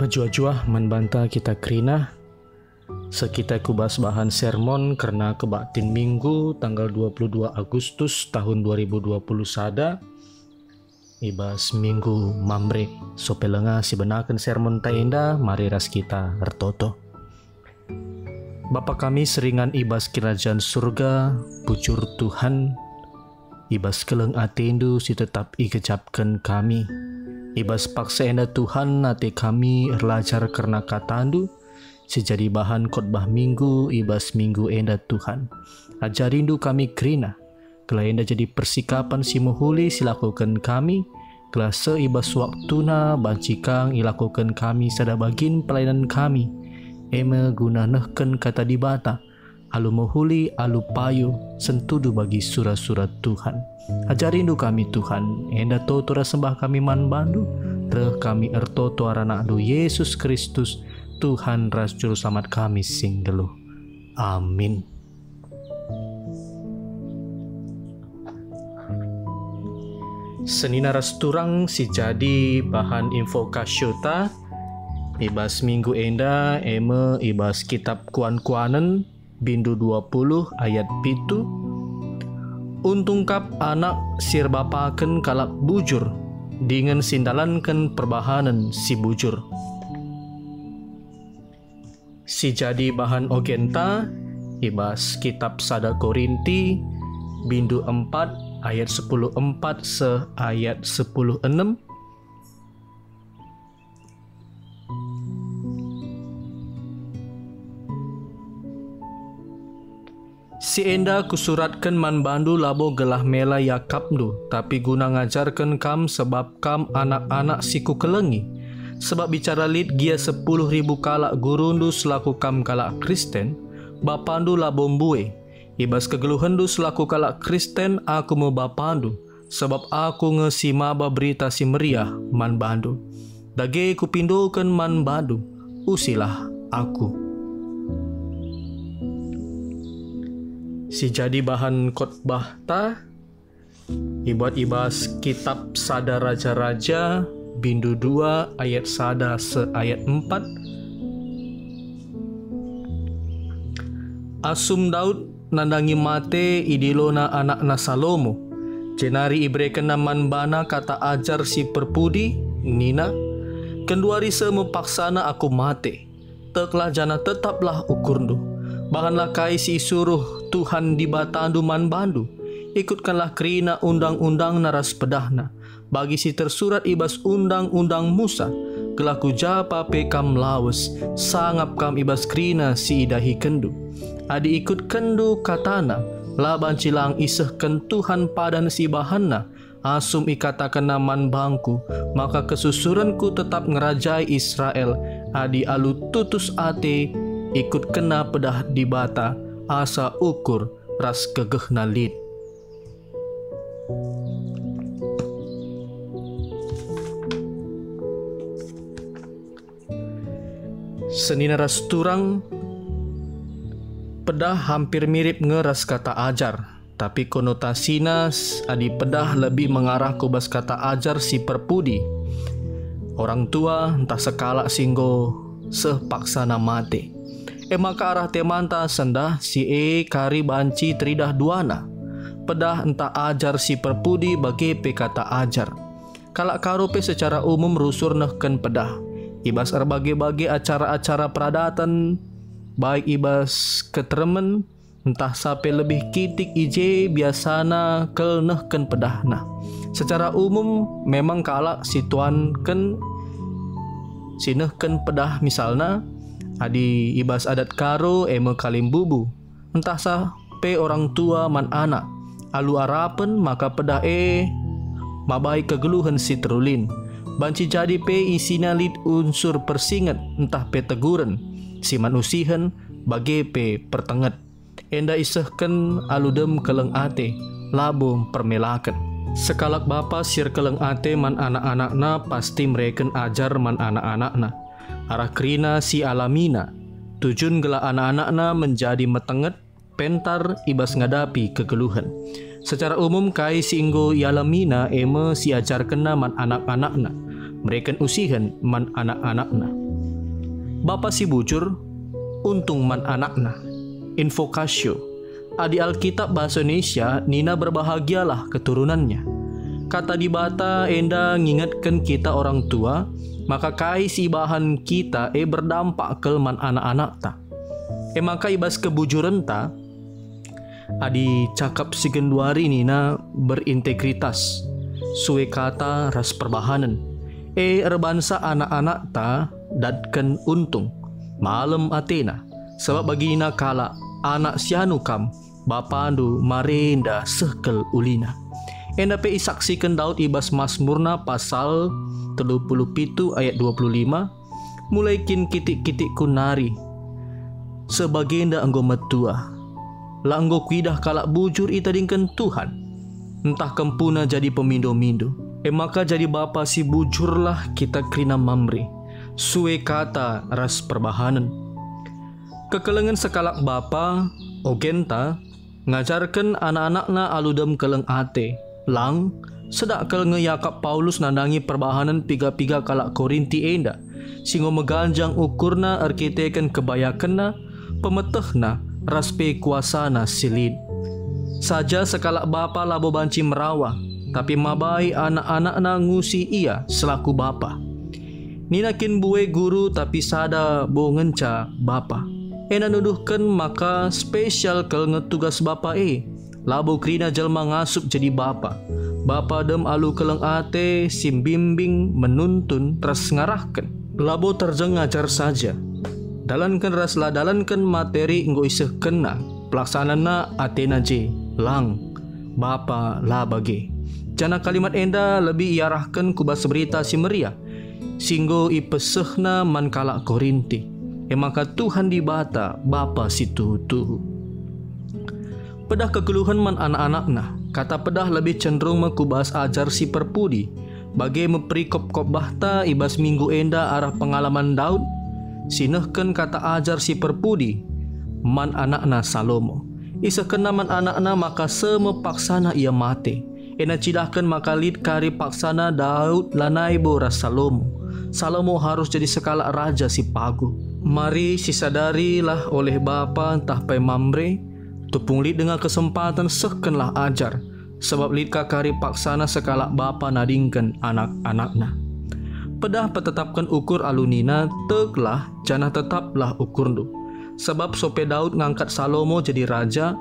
Pejua-jua membantah kita kerina sekita kubas bahan sermon karena kebaktin minggu tanggal 22 Agustus tahun 2020 sada ibas minggu mamrek sopelenga si benakan sermon taenda mari ras kita ertoto. Bapa kami seringan ibas kerajaan surga bujur Tuhan ibas keleng atendu si tetap ikecapkan kami ibas paksa enda Tuhan nate kami erlajar karena katandu sejadi bahan khotbah minggu ibas minggu enda Tuhan ajarindu kami kerina kela enda jadi persikapan si muhuli silakukan kami kela seibas waktuna bancikang ilakukan kami sada bagin pelayanan kami eme guna nehken kata dibata alu muhuli alu payu sentudu bagi surat-surat Tuhan. Ajarindu kami Tuhan, enda toto sembah kami man bandu, reh kami ertoto aranakdu Yesus Kristus, Tuhan ras juru selamat kami sing geluh. Amin. Senina ras turang si jadi bahan info kasyota, ibas minggu enda eme ibas kitab kuan-kuanen, bindu 20 ayat pitu. Untungkap anak sir bapaken kalak bujur dengan sindalanken perbahanan si bujur. Si jadi bahan ogenta ibas kitab sada Korinti bindu 4 ayat 10:4 se ayat 10:6. Si enda kusuratkan man bandu labo gelah mela yakapdu, tapi guna ngajarkan kam sebab kam anak-anak siku kelengi. Sebab bicara lid gia 10.000 kalak gurundu selaku kam kalak Kristen, bapandu labo mbue. Ibas kegeluhandu selaku kalak Kristen aku mau bapandu, sebab aku ngesimaba berita si meriah man bandu. Dage kupindokan man bandu, usilah aku. Si jadi bahan khotbah ta ibuat ibas kitab sada raja-raja bindu 2 ayat sada se ayat 4. Asum Daud nandangi mate idilona anakna Salomo jenari ibreken naman bana kata ajar si perpudi nina kenduari semupaksana aku mate teklah jana tetaplah ukurdu bahanlah kai si suruh Tuhan di batandu man bandu ikutkanlah kerina undang-undang naras pedahna bagi si tersurat ibas undang-undang Musa kelaku japa pekam lawes sangap kam ibas kerina si idahi kendu adi ikut kendu katana laban cilang isehken Tuhan padan si bahanna asum ikatakan naman bangku maka kesusuranku tetap ngerajai Israel adi alu tutus ate ikut kena pedah di bata asa ukur ras kegehna lid. Senina ras turang pedah hampir mirip ngeras kata ajar, tapi konotasina adi pedah lebih mengarah ke bas kata ajar si perpudi. Orang tua entah sekala singgo sepaksana mate. Maka arah temanta sendah si kari banci tridah duana. Pedah entah ajar si perpudi bagi kata ajar. Kalak karupe secara umum rusur nehken pedah. Ibas erbagi-bagi acara-acara peradatan baik ibas ketremen entah sape lebih kitik ije biasana kel nehken pedahna. Secara umum memang kalak si tuan ken si nehken pedah misalna adi ibas adat karo eme kalim bubu entah sape orang tua man anak alu arapen maka pedah mabai kegeluhan si terulin banci jadi isina lid unsur persinget entah teguren si manusihan bagi pertenget enda isehken aludem keleng ate labo permelaken sekalak bapa sir keleng ate man anak-anakna pasti mereken ajar man anak-anakna arah kerina si alamina tujun gela anak-anakna menjadi metenget pentar ibas ngadapi kegeluhan. Secara umum kai singgo yalamina eme si ajar kena man anak-anakna mereka usihan man anak-anakna Bapa si bujur, untung man anakna. Invokasio. Adi Alkitab bahasa Indonesia, Nina berbahagialah keturunannya. Kata di bata enda ngingatkan kita orang tua, maka kai si bahan kita berdampak ke man anak-anak ta. Maka ibas kebujuran ta, adi cakap si genduari Nina berintegritas. Suwe kata ras perbahanan. Erbansa anak-anak ta dadkan untung. Malam Athena. Sebab bagina kala anak sianu kam bapandu marenda sekel ulina. Enda pe isaksikan Daud ibas Mazmurna pasal 37 ayat 25. Mulai kin kitik-kitik kunari. Sebagenda anggo metua. La anggo kuidah kalak bujur itadingkan Tuhan. Entah kempuna jadi pemindo-mindo. Maka jadi bapa si bujurlah kita krina mamri. Suwe kata ras perbahanan. Kekelengan sekalak bapa, ogenta, ngajarkan anak-anakna aludem keleng ate. Lang, sedak kel ngeyakap Paulus nandangi perbahanan piga-piga kalak Korinti enda. Singo meganjang ukurna arkiteken kebayakenna, pemetehna, raspe kuasana silid. Saja sekalak bapa labo banci merawa, tapi mabai anak-anakna ngusi ia selaku bapa. Ninakin bue guru tapi sada bo ngenca bapa. Ena nuduhkan maka spesial kel ngetugas bapa labo krina jelma ngasup jadi bapa. Bapa dem alu keleng ate sim bimbing menuntun teras ngarahkan. Labo terjeng ngajar saja. Dalankan raslah dalankan materi nggo iseh kena. Pelaksanana Athena je lang bapa la bage. Jana kalimat enda lebih iarahkan kubas berita si Maria. Singgo ipesehna man kalak Korinti. Maka Tuhan di bata bapa si tuhu. Pedah kekeluhan man anak-anakna. Kata pedah lebih cenderung mekubas ajar si perpudi. Bagai meperikop-kop bahta ibas minggu enda arah pengalaman Daud. Sinehken kata ajar si perpudi. Man anakna Salomo. Isa kena man anakna maka semepaksana ia mate. Ena cidahkan maka lid kari paksana Daud lanai boras Salomo. Salomo harus jadi sekala raja si pagu. Mari sisadarilah oleh bapa entah pai mamre. Tupung lid dengan kesempatan sekenlah ajar. Sebab lid kakari paksana sekala bapa nadingkan anak-anakna. Pedah petetapkan ukur alunina teglah janah tetaplah ukurnu. Sebab sope Daud ngangkat Salomo jadi raja,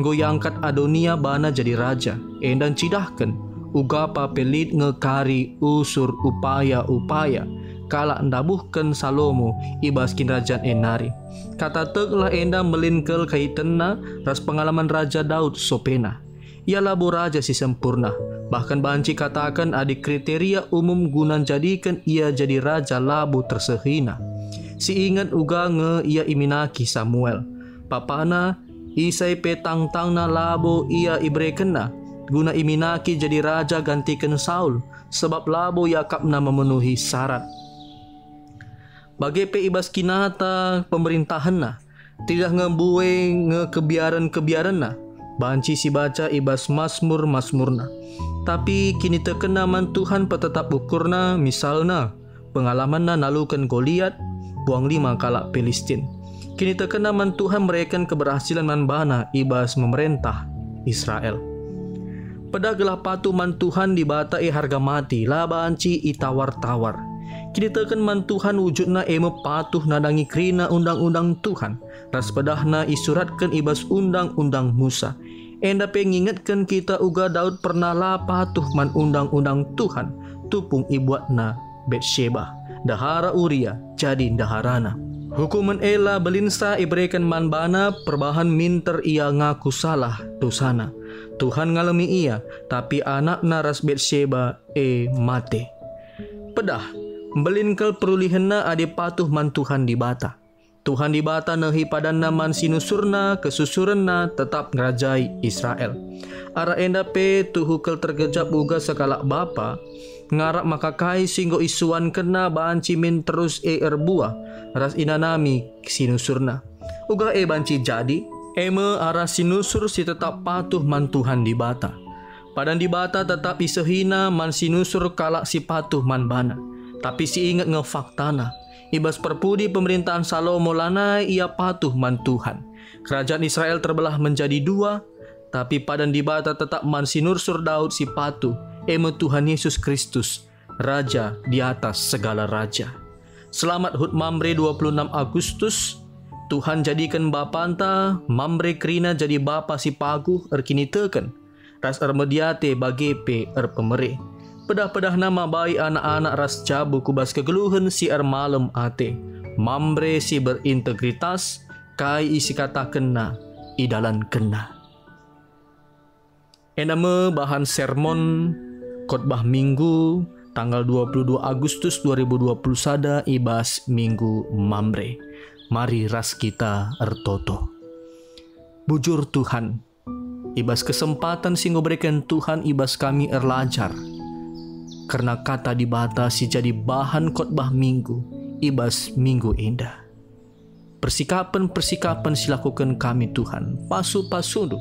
nggoyangkat Adonia bana jadi raja. Endan cidahkan ugapa pelit ngekari usur upaya-upaya kalak ndabuhkan Salomo ibaskin rajan enari. Kata teglah enda melinkel kaitena ras pengalaman raja Daud sopena. Ia labo raja si sempurna. Bahkan banci katakan adik kriteria umum gunan jadikan ia jadi raja labo tersehina. Si ingat uga nge ia iminaki Samuel. Papana isai petang-tangna labo ia ibrekena. Guna iminaki jadi raja gantikan Saul. Sebab labo yakapna memenuhi syarat. Bagi pe ibas kinata pemerintahanna. Tidak ngebue ngekebiaran-kebiaranna. Banci si baca ibas Mazmurna. Tapi kini terkena man Tuhan petetap ukurna misalna. Pengalamanna nalukan Goliat. Buang 5 kalak Filistin. Kini terkena man Tuhan mereken keberhasilan man bana ibas memerintah Israel. Pada gelah patu man Tuhan dibatai harga mati labanci itawar-tawar. Kini terken man Tuhan wujudna patuh nadangi krina undang-undang Tuhan. Ras pedahna isuratkan ibas undang-undang Musa. Enda pengingatkan kita uga Daud pernah lah patuh man undang-undang Tuhan. Tupung ibuatna Betsheba. Dahara Uria jadi daharana. Hukuman ela belinsa ibrekan man bana perbahan minter ia ngaku salah dosana. Tuhan ngalami ia tapi anak naras Betsheba mate. Pedah belinkel perulihenna ade patuh man Tuhan di bata. Tuhan di bata nehi padanna man sinusurna kesusurenna tetap ngerajai Israel. Ara enda pe tuhukel tergejap uga sekalak bapa. Ngarak maka kai singgo isuan kena banci min terus erbuah ras inanami sinusurna. Uga banci jadi ara sinusur si tetap patuh man Tuhan di bata. Padan di bata tetap isehina man sinusur kalak si patuh man bana. Tapi si ingat ngefaktana Ibas perpudi pemerintahan Salomo lanai ia patuh man Tuhan. Kerajaan Israel terbelah menjadi dua, tapi padan di bata tetap man sinursur Daud si patuh. Eme Tuhan Yesus Kristus, Raja di atas segala raja. Selamat Hut Mamre 26 Agustus. Tuhan jadikan bapanta, Mamre Krina jadi bapa si paguh erkini teken. Ras ermediate bagepe pemere. Pedah-pedah nama bayi anak-anak ras jabu kubas kegeluhan si malem ate. Mamre si berintegritas, kai isi kata kena, idalan kena. Ename bahan sermon khotbah minggu tanggal 22 Agustus 2020 sada ibas minggu Mamre. Mari ras kita ertoto. Bujur Tuhan, ibas kesempatan singgo berikan Tuhan ibas kami erlajar. Karena kata dibatasi jadi bahan khotbah minggu, ibas minggu indah. Persikapan-persikapan silakukan kami Tuhan, pasu-pasu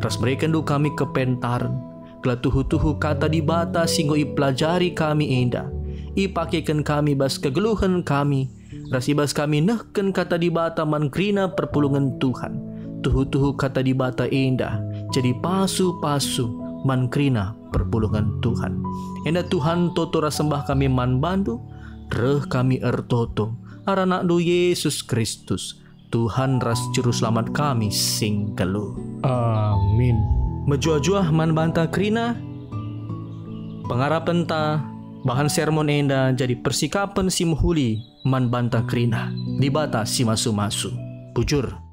ras berikan du kami kepentaran. Kelatuhu-tuhu kata dibata singgo ipelajari kami indah. Ipakaikan kami bas kegeluhan kami. Ras ibas kami nehken kata dibata man krina perpulungan Tuhan. Tuhu-tuhu kata dibata indah. Jadi pasu-pasu man krina perpulungan Tuhan. Indah Tuhan toto ras sembah kami man bandu. Reh kami ertoto. Aranak du Yesus Kristus. Tuhan ras juru selamat kami sing kelu. Amin. Menjuah-juah man banta krina. Pengarapan ta bahan sermon enda jadi persikapan si muhuli man banta krina. Dibata si masu-masu. Bujur.